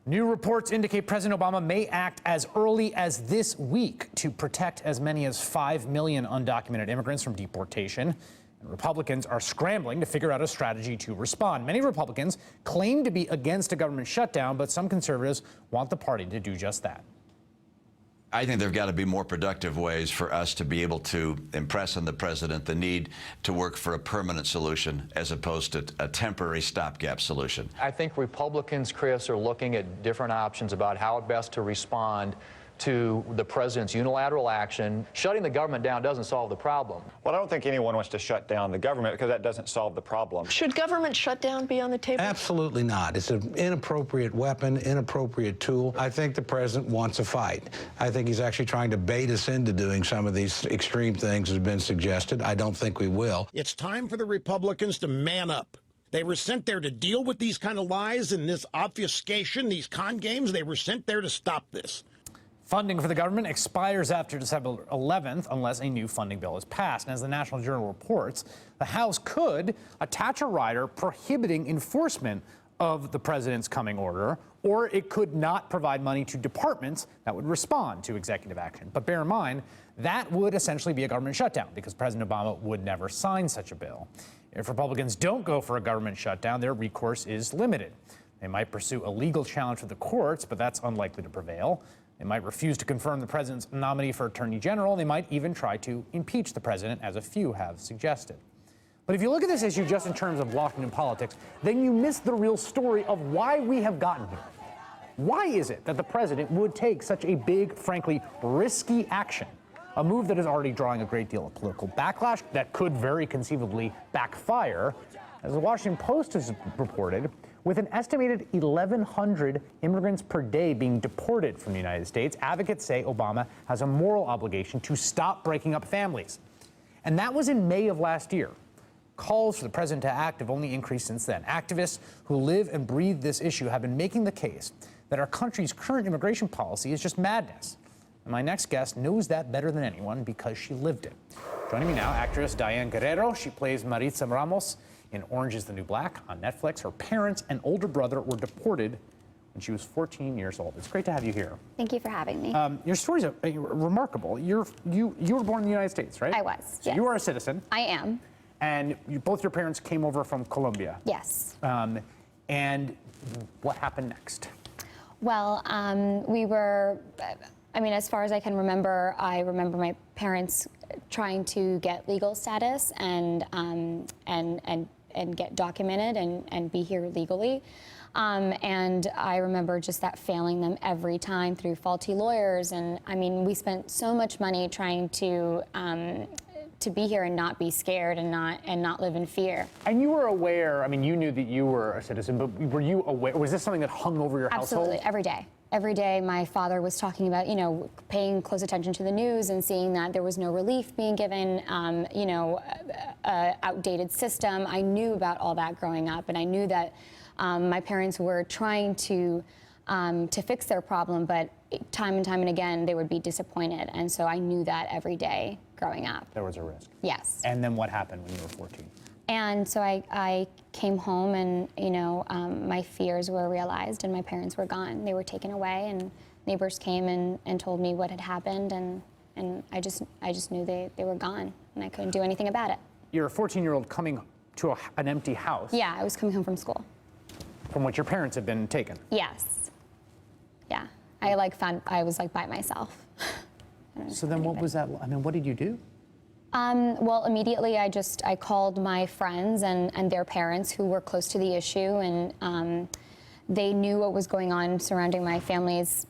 New reports indicate President Obama may act as early as this week to protect as many as 5 million undocumented immigrants from deportation. And Republicans are scrambling to figure out a strategy to respond. Many Republicans claim to be against a government shutdown, but some conservatives want the party to do just that. I think there have got to be more productive ways for us to be able to impress on the president the need to work for a permanent solution as opposed to a temporary stopgap solution. I think Republicans, Chris, are looking at different options about how best to respond to the president's unilateral action. Shutting the government down doesn't solve the problem. Well, I don't think anyone wants to shut down the government because that doesn't solve the problem. Should government shutdown be on the table? Absolutely not. It's an inappropriate weapon, inappropriate tool. I think the president wants a fight. I think he's actually trying to bait us into doing some of these extreme things that have been suggested. I don't think we will. It's time for the Republicans to man up. They were sent there to deal with these kind of lies and this obfuscation, these con games. They were sent there to stop this. Funding for the government expires after December 11th unless a new funding bill is passed. And as the National Journal reports, the House could attach a rider prohibiting enforcement of the president's coming order, or it could not provide money to departments that would respond to executive action. But bear in mind, that would essentially be a government shutdown because President Obama would never sign such a bill. If Republicans don't go for a government shutdown, their recourse is limited. They might pursue a legal challenge to the courts, but that's unlikely to prevail. They might refuse to confirm the president's nominee for attorney general. They might even try to impeach the president, as a few have suggested. But if you look at this issue just in terms of Washington politics, then you miss the real story of why we have gotten here. Why is it that the president would take such a big, frankly, risky action, a move that is already drawing a great deal of political backlash that could very conceivably backfire? As the Washington Post has reported, with an estimated 1,100 immigrants per day being deported from the United States, advocates say Obama has a moral obligation to stop breaking up families. And that was in May of last year. Calls for the president to act have only increased since then. Activists who live and breathe this issue have been making the case that our country's current immigration policy is just madness. And my next guest knows that better than anyone because she lived it. Joining me now, actress Diane Guerrero. She plays Maritza Ramos in Orange is the New Black on Netflix. Her parents and older brother were deported when she was 14 years old. It's great to have you here. Thank you for having me. Your story's remarkable. You were born in the United States, right? I was, So yes. you are a citizen. I am. And both your parents came over from Colombia. Yes. And what happened next? Well, we were, as far as I can remember, I remember my parents trying to get legal status and get documented and be here legally. And I remember just that failing them every time through faulty lawyers. And we spent so much money trying to be here and not be scared and not live in fear. And you were aware, you knew that you were a citizen, but were you aware, was this something that hung over your household? Absolutely, every day. Every day, my father was talking about, paying close attention to the news and seeing that there was no relief being given, outdated system. I knew about all that growing up, and I knew that my parents were trying to fix their problem, but time and time and again, they would be disappointed. And so I knew that every day growing up. There was a risk. Yes. And then what happened when you were 14? And so I came home and, my fears were realized and my parents were gone. They were taken away and neighbors came and told me what had happened and I just knew they were gone and I couldn't do anything about it. You're a 14-year-old coming to an empty house. Yeah, I was coming home from school. From which your parents had been taken. Yes. Yeah. I was by myself. So then what was that, what did you do? Well, immediately I called my friends and their parents who were close to the issue, and they knew what was going on surrounding my family's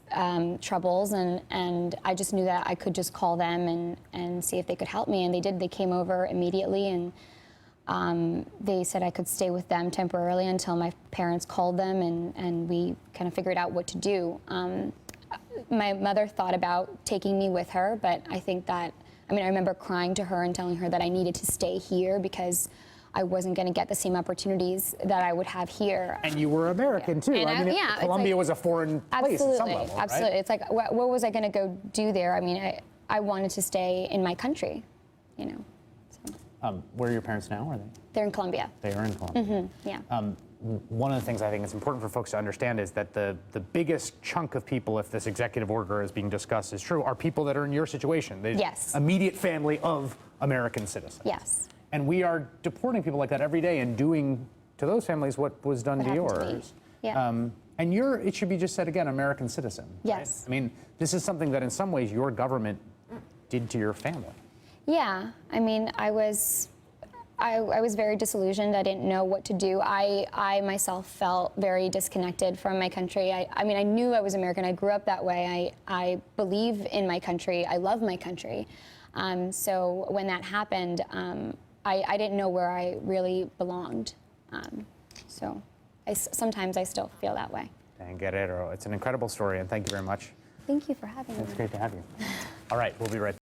troubles, and I just knew that I could just call them and see if they could help me, and they did. They came over immediately, and they said I could stay with them temporarily until my parents called them, and we kind of figured out what to do. My mother thought about taking me with her, but I think that I remember crying to her and telling her that I needed to stay here because I wasn't going to get the same opportunities that I would have here. And you were American, too. Colombia was a foreign place at some level, right? Absolutely. It's like, what was I going to go do there? I wanted to stay in my country, So. Where are your parents now? Are they? They're in Colombia. They are in Colombia. Mm-hmm. Yeah. one of the things I think is important for folks to understand is that the biggest chunk of people, if this executive order is being discussed is true, are people that are in your situation. The Yes. immediate family of American citizens. Yes. And we are deporting people like that every day and doing to those families what was done What to happened to me. yours. Yeah. And you're, it should be just said again, American citizen. right? Yes. I mean, this is something that in some ways your government did to your family. Yeah, I mean, I was very disillusioned. I didn't know what to do. I myself felt very disconnected from my country. I mean, I knew I was American. I grew up that way. I believe in my country. I love my country. So when that happened, I didn't know where I really belonged. So sometimes I still feel that way. Diane Guerrero, it's an incredible story, and thank you very much. Thank you for having me. It's great to have you. All right, we'll be right back.